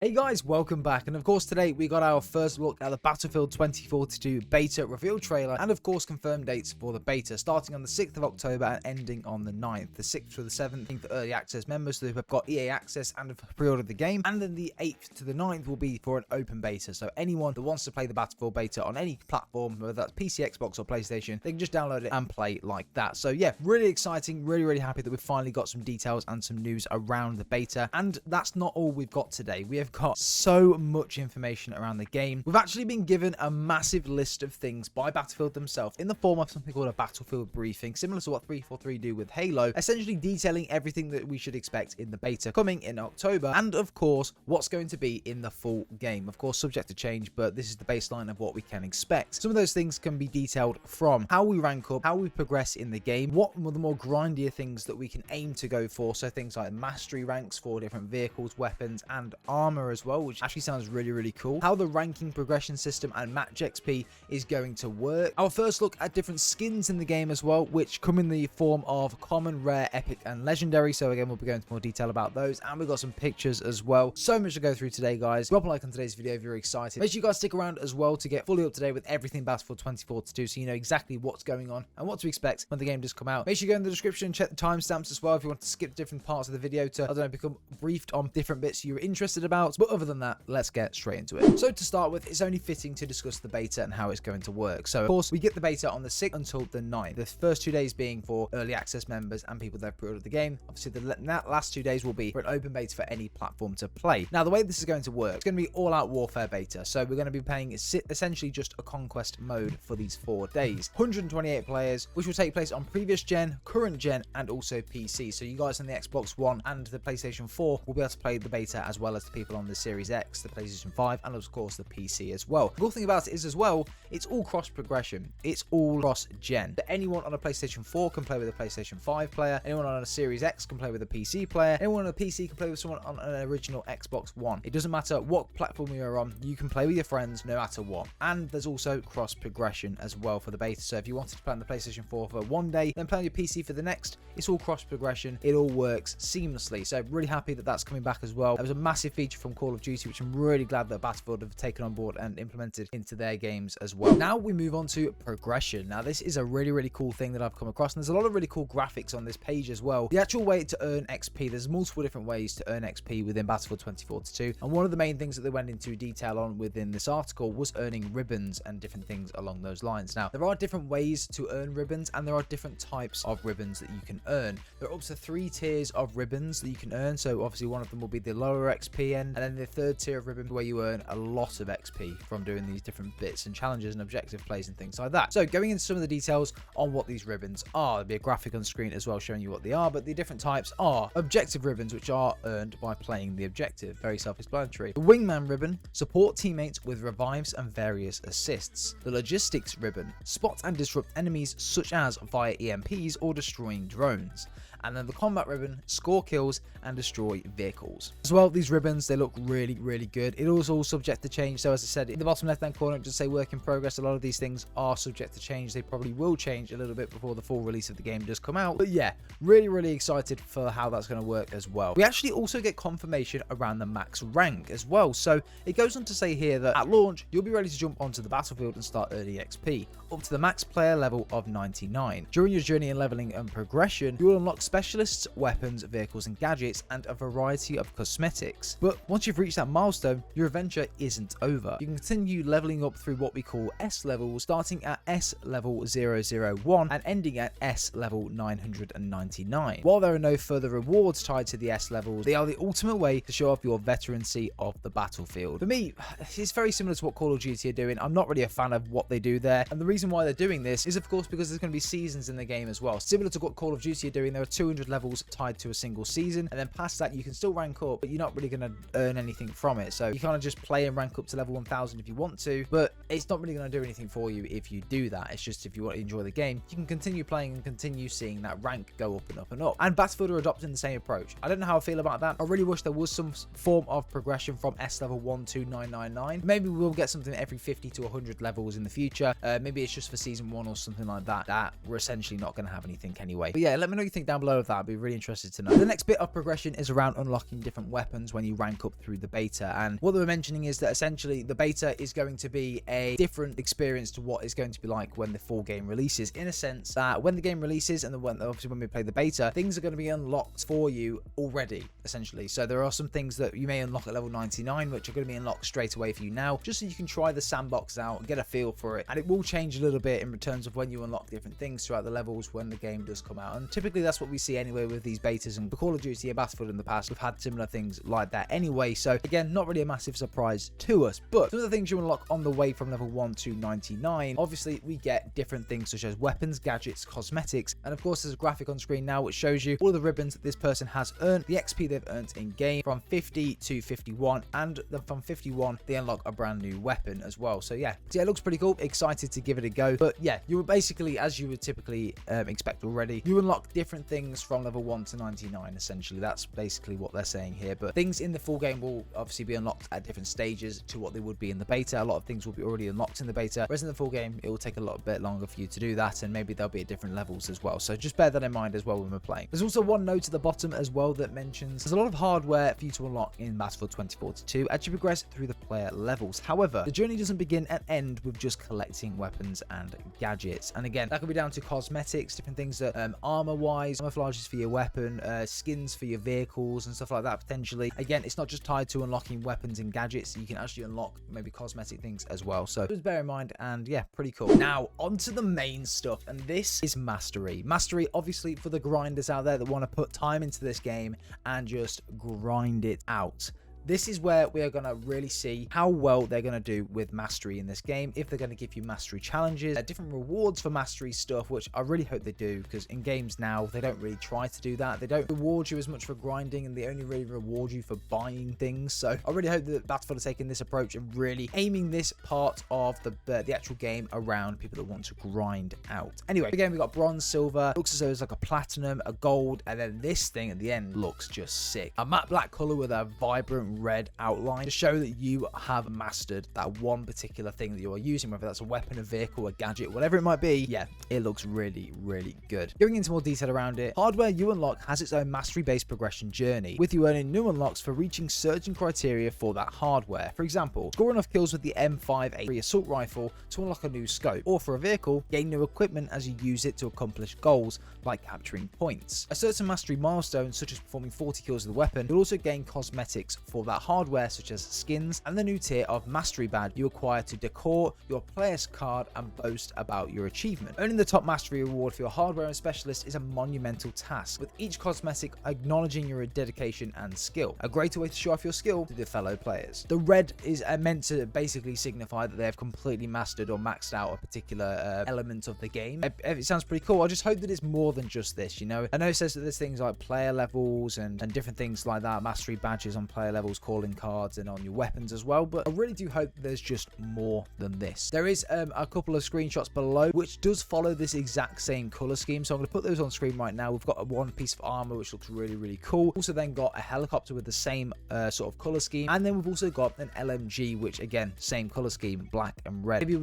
Hey guys, welcome back, and of course today we got our first look at the Battlefield 2042 beta reveal trailer, and of course confirmed dates for the beta, starting on the 6th of October and ending on the 9th. The 6th to the 7th being for early access members who have got EA access and have pre-ordered the game, and then the 8th to the 9th will be for an open beta, so anyone that wants to play the Battlefield beta on any platform, whether that's PC, Xbox or PlayStation, they can just download it and play like that. So yeah, really exciting, really happy that we've finally got some details and some news around the beta, and that's not all we've got today. We have got so much information around the game. We've actually been given a massive list of things by Battlefield themselves in the form of something called a Battlefield briefing, similar to what 343 do with Halo, essentially detailing everything that we should expect in the beta coming in October, and of course what's going to be in the full game. Of course subject to change, but this is the baseline of what we can expect. Some of those things can be detailed from how we rank up, how we progress in the game, what are the more grindier things that we can aim to go for, so things like mastery ranks for different vehicles, weapons and armor as well, which actually sounds really cool. How the ranking progression system and match XP is going to work. Our first look at different skins in the game as well, which come in the form of common, rare, epic and legendary. So again, we'll be going into more detail about those, and we've got some pictures as well. So much to go through today, guys. Drop a like on today's video if you're excited. Make sure you guys stick around as well to get fully up to date with everything Battlefield 2042, so you know exactly what's going on and what to expect when the game does come out. Make sure you go in the description and check the timestamps as well if you want to skip different parts of the video to, I don't know, become briefed on different bits you're interested about. But other than that, let's get straight into it. So to start with, it's only fitting to discuss the beta and how it's going to work. So of course we get the beta on the 6th until the 9th, the first 2 days being for early access members and people that have pre-ordered the game. Obviously the last 2 days will be for an open beta for any platform to play. Now the way this is going to work, it's going to be all-out warfare beta, so we're going to be playing essentially just a conquest mode for these 4 days. 128 players, which will take place on previous gen, current gen and also PC. So you guys on the Xbox One and the PlayStation 4 will be able to play the beta, as well as the people on the Series X, the PlayStation 5 and of course the PC as well. The cool thing about it is as well, it's all cross progression, it's all cross gen. Anyone on a PlayStation 4 can play with a PlayStation 5 player, anyone on a Series X can play with a PC player, anyone on a PC can play with someone on an original Xbox One. It doesn't matter what platform you're on, you can play with your friends no matter what. And there's also cross progression as well for the beta, so if you wanted to play on the PlayStation 4 for one day, then play on your PC for the next, it's all cross progression, it all works seamlessly. So really happy that that's coming back as well. That was a massive feature from Call of Duty, which I'm really glad that Battlefield have taken on board and implemented into their games as well. Now we move on to progression. Now this is a really cool thing that I've come across, and there's a lot of really cool graphics on this page as well. The actual way to earn XP, there's multiple different ways to earn XP within Battlefield 2042, and one of the main things that they went into detail on within this article was earning ribbons and different things along those lines. Now there are different ways to earn ribbons, and there are different types of ribbons that you can earn. There are up to 3 tiers of ribbons that you can earn, so obviously one of them will be the lower XP end, and then the 3rd tier of ribbon where you earn a lot of XP from doing these different bits and challenges and objective plays and things like that. So going into some of the details on what these ribbons are, there'll be a graphic on screen as well showing you what they are, but the different types are objective ribbons, which are earned by playing the objective, very self-explanatory. The wingman ribbon, support teammates with revives and various assists. The logistics ribbon, spot and disrupt enemies such as via EMPs or destroying drones. And then the combat ribbon, score kills and destroy vehicles. As well, these ribbons, they look really good. It is all subject to change, so as I said in the bottom left hand corner, just say work in progress. A lot of these things are subject to change. They probably will change a little bit before the full release of the game does come out, but yeah, really excited for how that's going to work as well. We actually also get confirmation around the max rank as well, so it goes on to say here that at launch you'll be ready to jump onto the battlefield and start early XP up to the max player level of 99. During your journey in leveling and progression, you will unlock specialists, weapons, vehicles and gadgets, and a variety of cosmetics. But once you've reached that milestone, your adventure isn't over. You can continue leveling up through what we call S levels, starting at S level 001 and ending at S level 999. While there are no further rewards tied to the S levels, they are the ultimate way to show off your veterancy of the battlefield. For me, it's very similar to what Call of Duty are doing. I'm not really a fan of what they do there, and the reason why they're doing this is of course because there's going to be seasons in the game as well. Similar to what Call of Duty are doing, there are 200 levels tied to a single season, and then past that you can still rank up, but you're not really going to earn anything from it. So you kind of just play and rank up to level 1000 if you want to, but it's not really going to do anything for you if you do that. It's just if you want to enjoy the game, you can continue playing and continue seeing that rank go up and up and up. And Battlefield are adopting the same approach. I don't know how I feel about that. I really wish there was some form of progression from S level 12999. Maybe we'll get something every 50 to 100 levels in the future. Maybe it's just for season 1 or something like that. That we're essentially not going to have anything anyway. But yeah, let me know what you think down below below of that. I'd be really interested to know. The next bit of progression is around unlocking different weapons when you rank up through the beta. And what they were mentioning is that essentially the beta is going to be a different experience to what it's going to be like when the full game releases, in a sense that when the game releases and obviously when we play the beta, things are going to be unlocked for you already, essentially. So there are some things that you may unlock at level 99 which are going to be unlocked straight away for you now, just so you can try the sandbox out and get a feel for it. And it will change a little bit in terms of when you unlock different things throughout the levels when the game does come out. And typically that's what we see anyway with these betas, and Call of Duty and Battlefield in the past, we've had similar things like that anyway. So again, not really a massive surprise to us. But some of the things you unlock on the way from level 1 to 99, obviously we get different things such as weapons, gadgets, cosmetics, and of course there's a graphic on screen now which shows you all of the ribbons that this person has earned, the XP they've earned in game from 50 to 51, and then from 51 they unlock a brand new weapon as well. So yeah, it looks pretty cool. Excited to give it a go. But yeah, you were basically, as you would typically expect already, you unlock different things from level 1 to 99 essentially. That's basically what they're saying here. But things in the full game will obviously be unlocked at different stages to what they would be in the beta. A lot of things will be already unlocked in the beta, whereas in the full game it will take a little bit longer for you to do that, and maybe they'll be at different levels as well. So just bear that in mind as well when we're playing. There's also one note at the bottom as well that mentions there's a lot of hardware for you to unlock in Battlefield 2042 as you progress through the player levels. However, the journey doesn't begin and end with just collecting weapons and gadgets. And again, that could be down to cosmetics, different things that armor wise, camouflages for your weapon, skins for your vehicles and stuff like that potentially. Again, it's not just tied to unlocking weapons and gadgets. You can actually unlock maybe cosmetic things as well. So just bear in mind, and yeah, pretty cool. Now on to the main stuff, and this is mastery. Mastery obviously for the grinders out there that want to put time into this game and just grind it out. This is where we are going to really see how well they're going to do with mastery in this game, if they're going to give you mastery challenges, different rewards for mastery stuff, which I really hope they do, because in games now, they don't really try to do that. They don't reward you as much for grinding, and they only really reward you for buying things. So I really hope that Battlefield are taking this approach and really aiming this part of the actual game around people that want to grind out. Anyway, again, we got bronze, silver, looks as though it's like a platinum, a gold, and then this thing at the end looks just sick. A matte black color with a vibrant red outline to show that you have mastered that one particular thing that you are using, whether that's a weapon, a vehicle, a gadget, whatever it might be. Yeah, it looks really, really good. Going into more detail around it, hardware you unlock has its own mastery-based progression journey, with you earning new unlocks for reaching certain criteria for that hardware. For example, score enough kills with the M5A3 assault rifle to unlock a new scope, or for a vehicle, gain new equipment as you use it to accomplish goals like capturing points. A certain mastery milestone, such as performing 40 kills with the weapon, you'll also gain cosmetics for that hardware, such as skins, and the new tier of mastery badge you acquire to decor your player's card and boast about your achievement. Earning the top mastery reward for your hardware and specialist is a monumental task, with each cosmetic acknowledging your dedication and skill. A greater way to show off your skill to the fellow players. The red is meant to basically signify that they have completely mastered or maxed out a particular element of the game. It sounds pretty cool. I just hope that it's more than just this, you know. I know it says that there's things like player levels and different things like that, mastery badges on player levels, calling cards, and on your weapons as well, but I really do hope there's just more than this. There is a couple of screenshots below which does follow this exact same color scheme, so I'm going to put those on screen right now. We've got one piece of armor which looks really, really cool. Also then got a helicopter with the same sort of color scheme, and then we've also got an LMG, which again, same color scheme, black and red. Maybe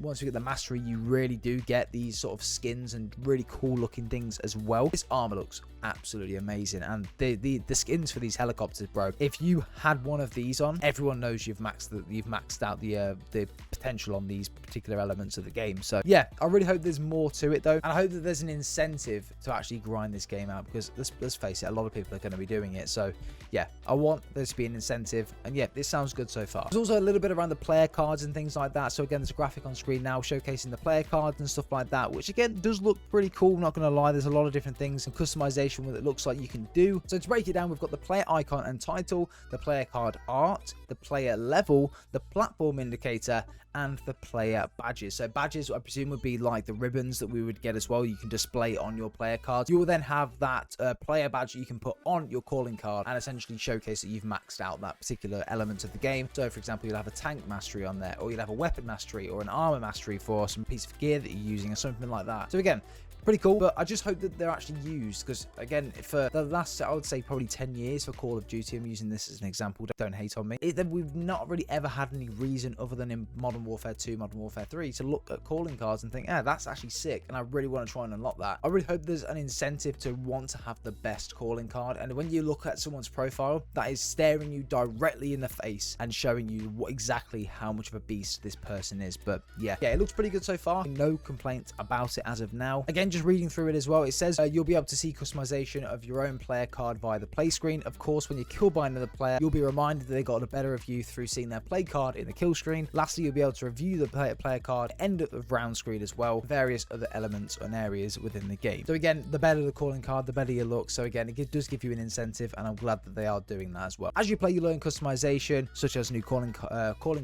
once we get the mastery, you really do get these sort of skins and really cool looking things as well. This armor looks absolutely amazing, and the skins for these helicopters, bro, if you had one of these on, everyone knows you've maxed out the potential on these particular elements of the game. So yeah, I really hope there's more to it though, and I hope that there's an incentive to actually grind this game out, because let's face it, a lot of people are going to be doing it. So yeah, I want there to be an incentive, and yeah, this sounds good so far. There's also a little bit around the player cards and things like that. So again, there's a graphic on screen now showcasing the player cards and stuff like that, which again does look pretty cool, not gonna lie. There's a lot of different things and customization with it looks like you can do. So to break it down, we've got the player icon and title, the player card art, the player level, the platform indicator, and the player badges. So badges, I presume, would be like the ribbons that we would get as well. You can display on your player cards. You will then have that player badge that you can put on your calling card and essentially showcase that you've maxed out that particular element of the game. So for example, you'll have a tank mastery on there, or you'll have a weapon mastery or an armor mastery for some piece of gear that you're using or something like that. So again, pretty cool, but I just hope that they're actually used, because again, for the last, I would say probably 10 years for Call of Duty, I'm using this as an an example, don't hate on me, then we've not really ever had any reason other than in Modern Warfare 2, Modern Warfare 3 to look at calling cards and think, yeah, that's actually sick, and I really want to try and unlock that. I really hope there's an incentive to want to have the best calling card, and when you look at someone's profile, that is staring you directly in the face and showing you exactly how much of a beast this person is. But yeah, it looks pretty good so far. No complaints about it as of now. Again, just reading through it as well, it says you'll be able to see customization of your own player card via the play screen. Of course, when you're killed by another player, you'll be reminded that they got a better of you through seeing their play card in the kill screen. Lastly, you'll be able to review the player card end of round screen as well, various other elements and areas within the game. So again, the better the calling card, the better you look. So again, it does give you an incentive, and I'm glad that they are doing that as well. As you play, you learn customization such as new calling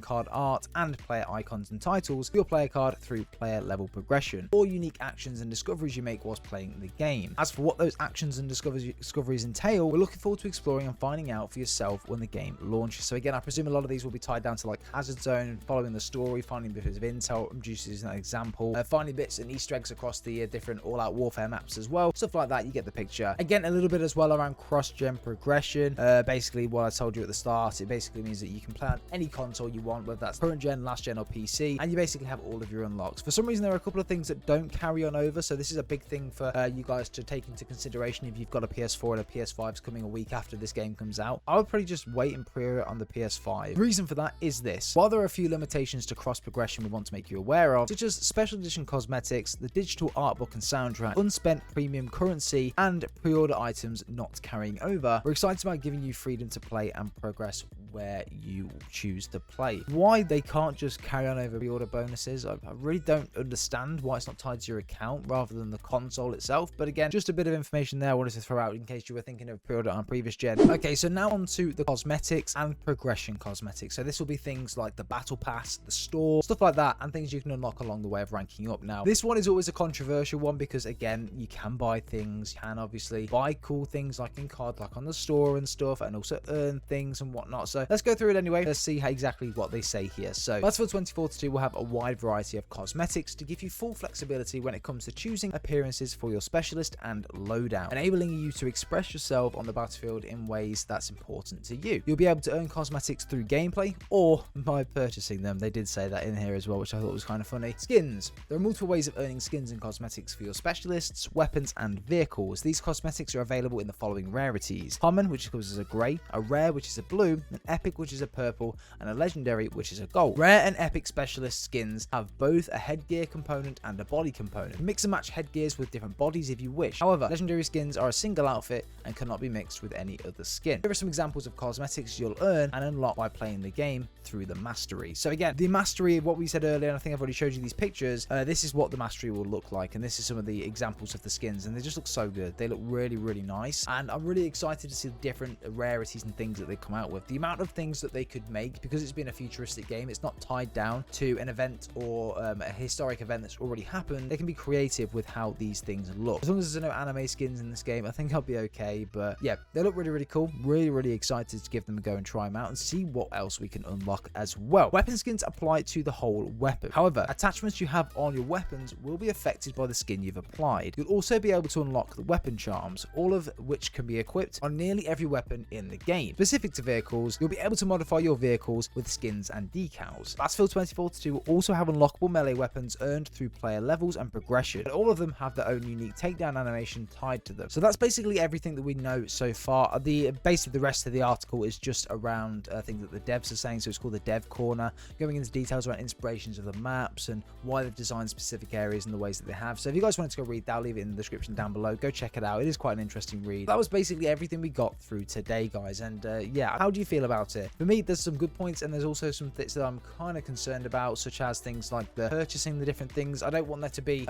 card art and player icons and titles for your player card through player level progression, or unique actions and discoveries you make whilst playing the game. As for what those actions and discoveries entail, we're looking forward to exploring and finding out for yourself when the game launches. So again, I presume a lot of these will be tied down to like Hazard Zone, following the story, finding bits of intel. I'm just using that example, finding bits and Easter eggs across the different all-out warfare maps as well, stuff like that. You get the picture. Again, a little bit as well around cross-gen progression. Basically, what I told you at the start, it basically means that you can play on any console you want, whether that's current gen, last gen, or PC, and you basically have all of your unlocks. For some reason, there are a couple of things that don't carry on over, so this is a big thing for you guys to take into consideration if you've got a PS4 and a PS5's coming a week after this game comes out. I would probably just wait and pre-order it on the PS5. The reason for that is this: while there are a few limitations to cross progression we want to make you aware of, such as special edition cosmetics, the digital art book and soundtrack, unspent premium currency, and pre-order items not carrying over, we're excited about giving you freedom to play and progress where you choose to play. Why they can't just carry on over pre-order bonuses, I really don't understand why it's not tied to your account rather than the console itself. But again, just a bit of information there I wanted to throw out in case you were thinking of pre-order on previous gen. Okay, so now on to the cosmetics and progression cosmetics. So this will be things like the battle pass, the store, stuff like that, and things you can unlock along the way of ranking up. Now, this one is always a controversial one because again, you can buy things, you can obviously buy cool things like in card, like on the store and stuff, and also earn things and whatnot. So let's go through it anyway. Let's see exactly what they say here. So Battlefield 2042 will have a wide variety of cosmetics to give you full flexibility when it comes to choosing appearances for your specialist and loadout, enabling you to express yourself on the battlefield in ways that's important to you. You'll be able to earn cosmetics through gameplay or by purchasing them. They did say that in here as well, which I thought was kind of funny. Skins. There are multiple ways of earning skins and cosmetics for your specialists, weapons, and vehicles. These cosmetics are available in the following rarities: common, which comes as a grey, a rare, which is a blue, an epic, which is a purple, and a legendary, which is a gold. Rare and epic specialist skins have both a headgear component and a body component. Mix and match headgears with different bodies if you wish. However, legendary skins are a single outfit and cannot be mixed with any other skin. Here are some examples of cosmetics you'll earn and unlock by playing the game through the mastery. So again, the mastery, what we said earlier, and I think I've already showed you these pictures, this is what the mastery will look like, and this is some of the examples of the skins, and they just look so good. They look really, really nice, and I'm really excited to see the different rarities and things that they come out with. The amount of things that they could make, because it's been a futuristic game, it's not tied down to an event or a historic event that's already happened. They can be creative with how these things look. As long as there's no anime skins in this game, I think I'll be okay. But yeah, they look really, really cool. Really, really excited to give them a go and try them out and see what else we can unlock as well. Weapon skins apply to the whole weapon. However, attachments you have on your weapons will be affected by the skin you've applied. You'll also be able to unlock the weapon charms, all of which can be equipped on nearly every weapon in the game. Specific to vehicles, you'll be able to modify your vehicles with skins and decals. Battlefield 2042 will also have unlockable melee weapons earned through player levels and progression, and all of them have their own unique takedown animation tied to them. So that's basically everything that we know so far. The base of the rest of the article is just around things that the devs are saying, so it's called the dev corner, going into details around inspirations of the maps and why they've designed specific areas and the ways that they have. So if you guys wanted to go read that, I'll leave it in the description down below. Go check it out. It is quite an interesting read. That was basically everything we got through today, guys, and yeah, how do you feel about it? For me, there's some good points, and there's also some bits that I'm kind of concerned about, such as things like the purchasing the different things. I don't want there to be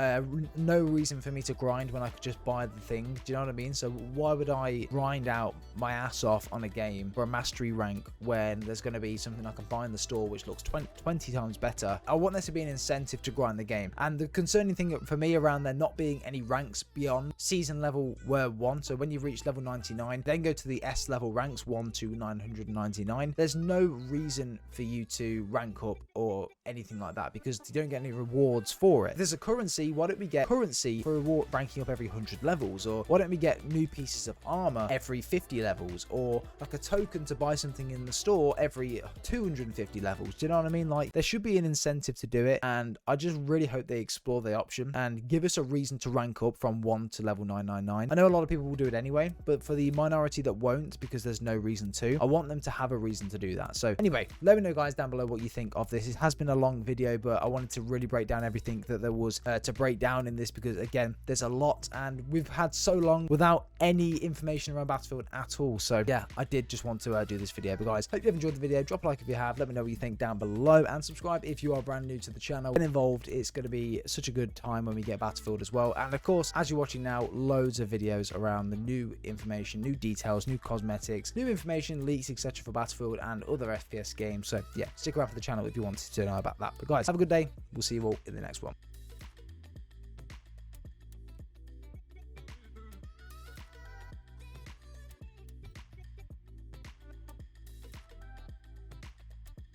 no reason for me to grind when I could just buy the thing. Do you know what I mean? So why would I grind out my ass off on a game for a mastery rank when there's going to be something I can buy in the store which looks 20 times better? I want there to be an incentive to grind the game. And the concerning thing for me around there not being any ranks beyond season level 1, so when you've reached level 99, then go to the S level ranks 1 to 999. 29, there's no reason for you to rank up or anything like that because you don't get any rewards for it. If there's a currency, why don't we get currency for reward ranking up every 100 levels? Or why don't we get new pieces of armor every 50 levels? Or like a token to buy something in the store every 250 levels? Do you know what I mean? Like, there should be an incentive to do it, and I just really hope they explore the option and give us a reason to rank up from 1 to level 999. I know a lot of people will do it anyway, but for the minority that won't because there's no reason to, I want them to have a reason to do that. So anyway, let me know guys down below what you think of this. It has been a long video, but I wanted to really break down everything that there was to break down in this because again, there's a lot and we've had so long without any information around Battlefield at all. So yeah, I did just want to do this video. But guys, hope you have enjoyed the video. Drop a like if you have. Let me know what you think down below and subscribe if you are brand new to the channel. Get involved. It's going to be such a good time when we get Battlefield as well. And of course, as you're watching now, loads of videos around the new information, new details, new cosmetics, new information, leaks, etc. for Battlefield and other FPS games. So yeah, stick around for the channel if you wanted to know about that. But guys, have a good day. We'll see you all in the next one.